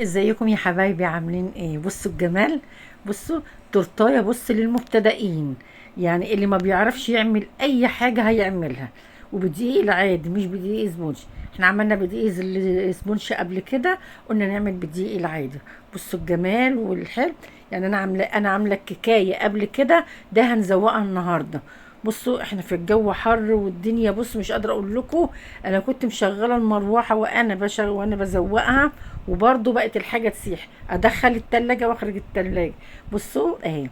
ازيكم يا حبايبي؟ عاملين ايه؟ بصوا الجمال. بصوا تورتايه، بص للمبتدئين، يعني اللي ما بيعرفش يعمل اي حاجه هيعملها، وبدقيق العادي مش بدقيق سبونج. احنا عملنا بدقيق السبونج قبل كده، قلنا نعمل بدقيق العادي. بصوا الجمال والحلو. يعني انا عامله الكيكايه قبل كده، ده هنزوقها النهارده. بصوا احنا في الجو حر والدنيا، بص مش قادره اقول لكم. انا كنت مشغله المروحه وانا بزوقها، وبرضو بقت الحاجه تسيح، ادخل التلاجة واخرج التلاجة. بصوا اهي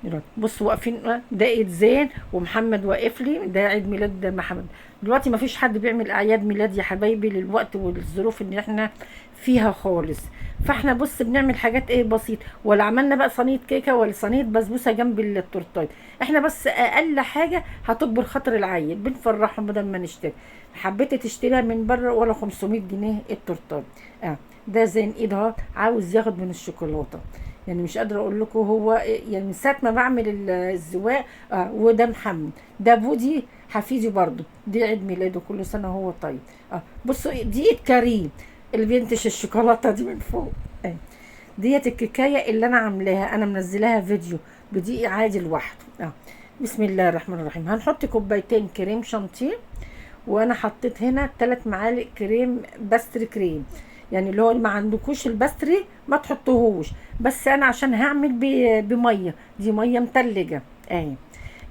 دلوقتي، بصوا واقفين، ده ايد زين ومحمد واقف لي، ده عيد ميلاد محمد. دلوقتي ما فيش حد بيعمل اعياد ميلاد يا حبايبي، للوقت والظروف اللي احنا فيها خالص. فاحنا بص بنعمل حاجات ايه بسيط، ولا عملنا بقى صينيه كيكه ولا صينيه بسبوسه جنب التورتايه. احنا بس اقل حاجه هتكبر خاطر العيل، بنفرحهم بدل ما نشتري. حبيت تشتريها من بره ولا 500 جنيه التورتايه. اه، ده زين ايدها عاوز ياخد من الشوكولاته. يعني مش قادره اقول لكم هو يعني من ساعه ما بعمل الزواق. وده محمد، ده بودي حفيدي برضو، دي عيد ميلاده كل سنه وهو طيب. بصوا دي ايد كريم اللي بينتش الشوكولاته دي من فوق. ديت الكيكايه اللي انا عاملاها، انا منزلاها فيديو بدقيق عادي لوحده. بسم الله الرحمن الرحيم. هنحط كوبايتين كريم شانتيه، وانا حطيت هنا 3 معالق كريم باستري كريم. يعني اللي هو اللي ما عندكوش الباستري ما تحطوهوش، بس انا عشان هعمل بميه، دي ميه متلجه اهي.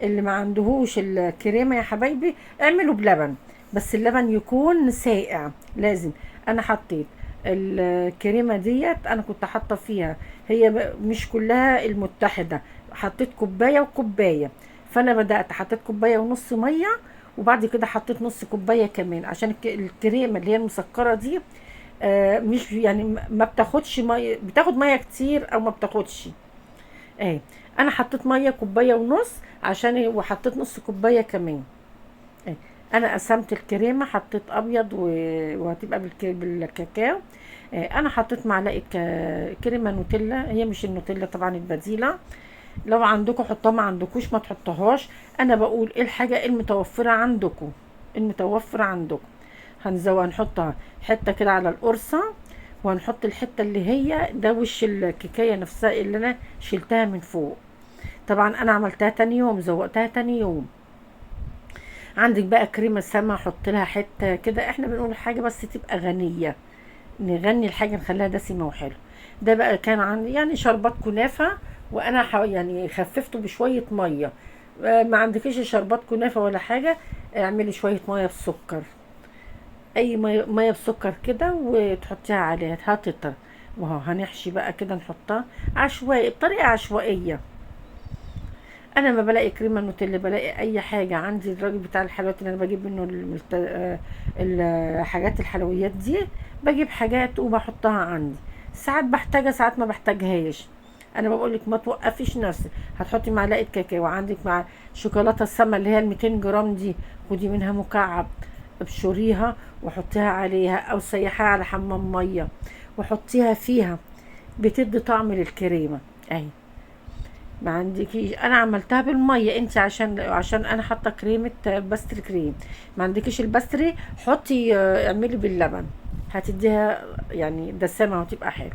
اللي ما عندهوش الكريمه يا حبايبي اعملوا بلبن، بس اللبن يكون ساقع لازم. انا حطيت الكريمه ديت، انا كنت حاطه فيها، هي مش كلها المتحده، حطيت كوبايه وكوبايه. فانا بدات حطيت كوبايه ونص ميه، وبعد كده حطيت نص كوبايه كمان، عشان الكريمه اللي هي المسكره دي مش يعني ما بتاخدش ميه، بتاخد ميه كتير او ما بتاخدش. اهي انا حطيت ميه كوبايه ونص عشان، وحطيت نص كوبايه كمان. اهي انا قسمت الكريمه، حطيت ابيض وهتبقى بالكاكاو. انا حطيت معلقه كريمه نوتيلا، هي مش النوتيلا طبعا، البديله. لو عندكم حطوها، ما عندكوش ما تحطوهاش. انا بقول ايه الحاجه المتوفره عندكم، المتوفره عندكم. هنحطها حته كده على القرصه، وهنحط الحته اللي هي ده وش الكيكايه نفسها اللي انا شلتها من فوق. طبعا انا عملتها تاني يوم، زوقتها تاني يوم. عندك بقى كريمه سما، حط لها حته كده. احنا بنقول حاجه بس تبقى غنيه، نغني الحاجه نخليها دسمه وحلو. ده بقى كان عندي يعني شربات كنافه، وانا يعني خففته بشويه ميه. ما عندكيش شربات كنافه ولا حاجه، اعملي شويه ميه بسكر، اي ميه بسكر كده وتحطيها عليها هتطر. وهو هنحشي بقى كده، نحطها عشوائي بطريقه عشوائيه. انا ما بلاقي كريمه نوتيلا، بلاقي اي حاجه عندي، الراجل بتاع الحلويات اللي انا بجيب منه الحاجات الحلويات دي، بجيب حاجات وبحطها عندي. ساعات بحتاجها ساعات ما بحتاجهاش. انا بقول لك ما توقفيش نفسك. هتحطي معلقه كاكاو، عندك مع شوكولاته السما اللي هي ال 200 جرام دي، خدي منها مكعب، ابشريها وحطيها عليها، او سيحيها على حمام ميه وحطيها فيها، بتدي طعم للكريمه اهي. ما عندكيش، انا عملتها بالميه، انت عشان انا حاطه كريمه باستري كريم. ما عندكيش الباستري، حطي اعملي باللبن، هتديها يعني دسمه وتبقى حلو.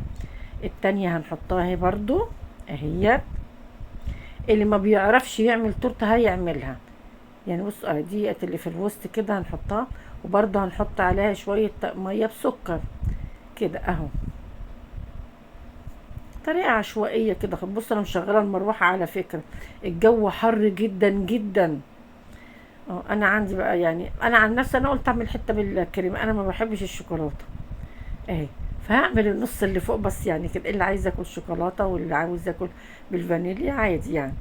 التانية هنحطها اهي برضو اهي. اللي ما بيعرفش يعمل تورته هيعملها. يعني بص ديت اللي في الوسط كده هنحطها، وبرضو هنحط عليها شويه ميه بسكر كده اهو، طريقة عشوائية كده. بص انا مشغلة المروحة على فكرة، الجو حر جدا جدا. انا عندي بقى يعني، انا عن نفسي انا قلت اعمل حتة بالكريمة، انا ما بحبش الشوكولاتة اهي. فهعمل النص اللي فوق بس، يعني كده اللي عايز ياكل شوكولاتة واللي عاوز ياكل بالفانيليا عادي يعني.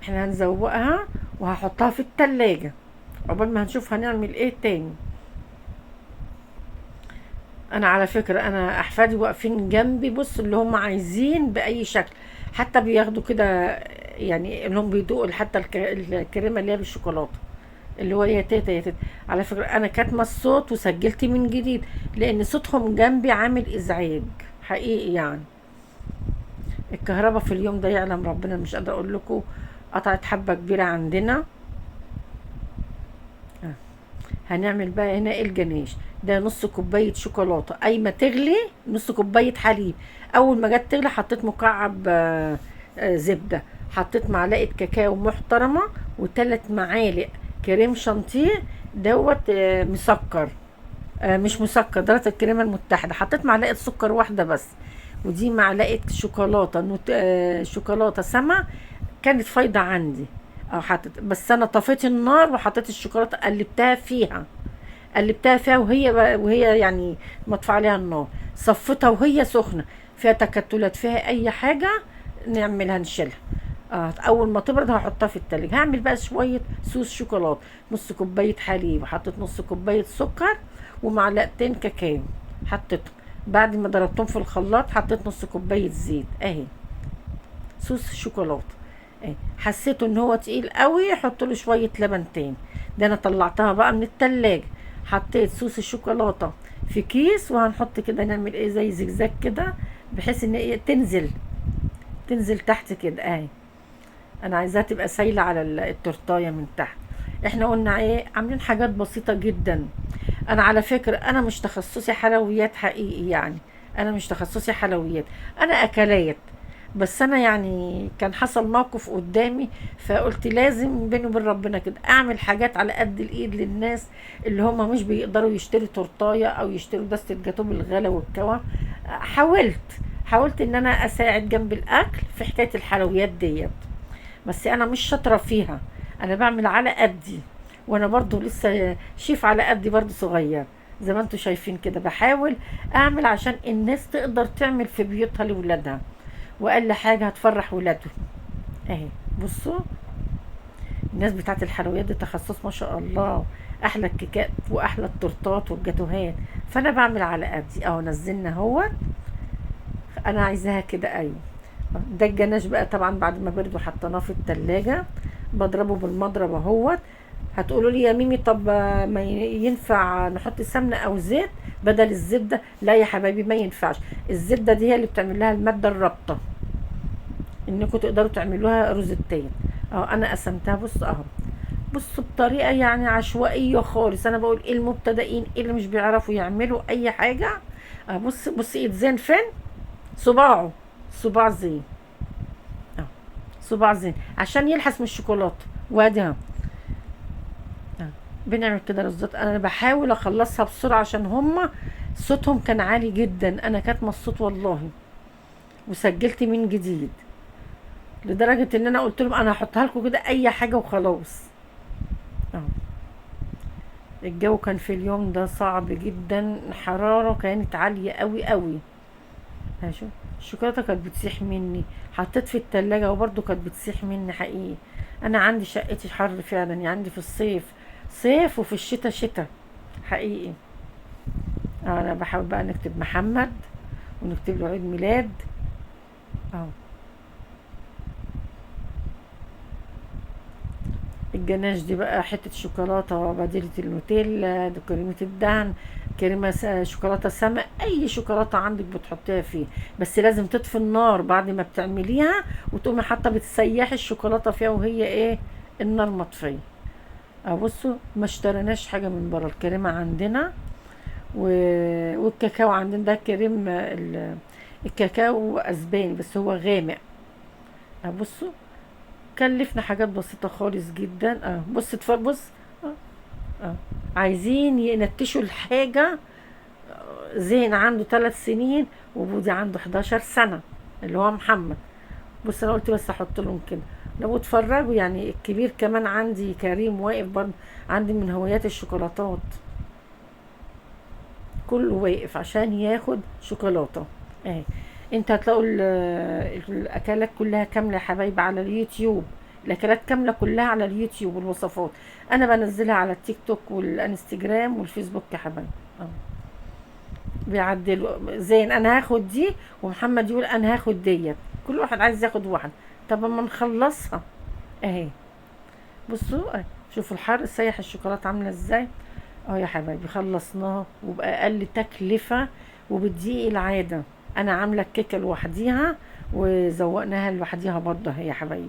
احنا هنزوقها وهحطها في التلاجة عقبال ما هنشوف هنعمل ايه تاني. انا على فكرة انا احفادي واقفين جنبي، بص اللي هم عايزين باي شكل، حتى بياخدوا كده، يعني انهم بيدوقوا حتى الكريمه اللي هي بالشوكولاته، اللي هو يا تيتا يا تيتا. على فكره انا كاتمه الصوت وسجلت من جديد، لان صوتهم جنبي عامل ازعاج حقيقي يعني. الكهرباء في اليوم ده يعلم ربنا، مش قادره اقول لكم، قطعت حبه كبيره عندنا. هنعمل بقى هنا الجناش. ده نص كوبايه شوكولاته قايمه تغلي، نص كوبايه حليب. اول ما جت تغلي حطيت مكعب زبده، حطيت معلقه كاكاو محترمه، وثلاث معالق كريم شانتيه دوت مسكر. مش مسكر، درجة الكريمة المتحدة. حطيت معلقة سكر واحدة بس، ودي معلقة شوكولاتة شوكولاتة سما كانت فايضة عندي. حطيت، بس انا طفيت النار وحطيت الشوكولاتة قلبتها فيها وهي يعني مطفى عليها النار. صفتها وهي سخنة، فيها تكتلات، فيها اي حاجة نعملها نشيلها. اول ما تبرد هحطها في التلاجة. هعمل بقى شويه صوص شوكولاته، نص كوبايه حليب، وحطيت نص كوبايه سكر ومعلقتين كاكاو حطيتهم. بعد ما ضربتهم في الخلاط حطيت نص كوبايه زيت اهي، صوص شوكولاته اهي. حسيته ان هو تقيل قوي، حط له شويه لبن تاني. ده انا طلعتها بقى من التلاجة. حطيت صوص الشوكولاته في كيس، وهنحط كده نعمل ايه زي زجزاج كده، بحيث ان ايه تنزل تحت كده اهي. انا عايزاها تبقى سايله على التورتايه من تحت. احنا قلنا ايه، عاملين حاجات بسيطه جدا. انا على فكره انا مش تخصصي حلويات حقيقي، يعني انا مش تخصصي حلويات، انا اكلات. بس انا يعني كان حصل موقف قدامي، فقلت لازم بيني وبين ربنا كده اعمل حاجات على قد الايد للناس اللي هم مش بيقدروا يشتروا تورتايه او يشتروا دستة جاتو بالغلا والكوى. حاولت ان انا اساعد جنب الاكل في حكايه الحلويات ديت. بس انا مش شاطره فيها، انا بعمل على قدي. وانا برضو لسه شيف على قدي برضو صغير، زي ما انتم شايفين كده. بحاول اعمل عشان الناس تقدر تعمل في بيوتها لولادها، واقل حاجه هتفرح ولادهم اهي. بصوا، الناس بتاعت الحلويات دي تخصص ما شاء الله، احلى الكيكات واحلى التورتات والجاتوهات. فانا بعمل على قدي اهو. نزلنا اهو، انا عايزاها كده ايوه. ده الجناش بقى طبعا بعد ما برد وحطيناه في التلاجة، بضربه بالمضرب اهوت. هتقولوا لي يا ميمي طب ما ينفع نحط سمنه او زيت بدل الزبده؟ لا يا حبايبي، ما ينفعش. الزبده دي هي اللي بتعمل لها الماده الرابطه، انكم تقدروا تعملوها روزتين. انا قسمتها، بص اهو. بصوا بطريقه يعني عشوائيه خالص. انا بقول ايه المبتدئين اللي مش بيعرفوا يعملوا اي حاجه. بص ايد زين فين؟ صباع زين. اه صباع زين عشان يلحس من الشوكولاته. وادي اهو. بنعمل كده رزات. انا بحاول اخلصها بسرعه عشان هما صوتهم كان عالي جدا. انا كاتمه الصوت والله، وسجلت من جديد، لدرجه ان انا قلت لهم انا هحطها لكم كده اي حاجه وخلاص. اه الجو كان في اليوم ده صعب جدا، الحراره كانت عاليه قوي قوي. شوف الشوكولاته كانت بتسيح مني، حطيت في التلاجة وبرضه كانت بتسيح مني حقيقي. انا عندي شقتي حر فعلا، يعني عندي في الصيف صيف وفي الشتاء شتاء حقيقي. انا بحاول بقى نكتب محمد ونكتب له عيد ميلاد اهو. الجناش دي بقى حتة شوكولاتة بديلة النوتيلا، دي كريمة الدهن، كريمة شوكولاتة سما، اي شوكولاتة عندك بتحطيها فيه. بس لازم تطفي النار بعد ما بتعمليها، وتقومي حاطة بتسيحي الشوكولاتة فيها وهي ايه، النار مطفية. بصوا ما اشتريناش حاجة من بره، الكريمة عندنا والكاكاو عندنا. ده كريم الكاكاو اسباني بس هو غامق. بصوا كلفنا حاجات بسيطة خالص جدا. بص بص. اه اه عايزين ينتشوا الحاجة. زين عنده 3 سنين وبودي عنده 11 سنة اللي هو محمد. بص انا قلت بس احط لهم كده لو اتفرجوا. يعني الكبير كمان عندي كريم واقف برضه، عندي من هوايات الشوكولاتات، كله واقف عشان ياخد شوكولاتة اهي. انت هتلاقوا الاكلات كلها كاملة يا حبايبي على اليوتيوب. الاكلات كاملة كلها على اليوتيوب والوصفات. انا بنزلها على التيك توك والانستجرام والفيسبوك يا حبايبي. اه بيعدلوا زين انا هاخد دي، ومحمد يقول انا هاخد ديت. كل واحد عايز ياخد واحد. طب اما نخلصها اهي. بصوا شوفوا الحر سايح الشوكولاته عامله ازاي. يا حبايبي خلصناه وبأقل تكلفة وبدقيق العادة. انا عاملة الكيكة لوحديها وزوقناها لوحديها برضه يا حبايبي.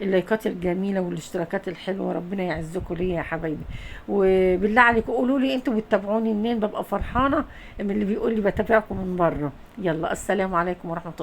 اللايكات الجميله والاشتراكات الحلوه، ربنا يعزكم ليا يا حبايبي. وبالله عليكم قولوا لي انتوا بتتابعوني منين، ببقى فرحانه من اللي بيقول لي بتابعكم من بره. يلا السلام عليكم ورحمه الله.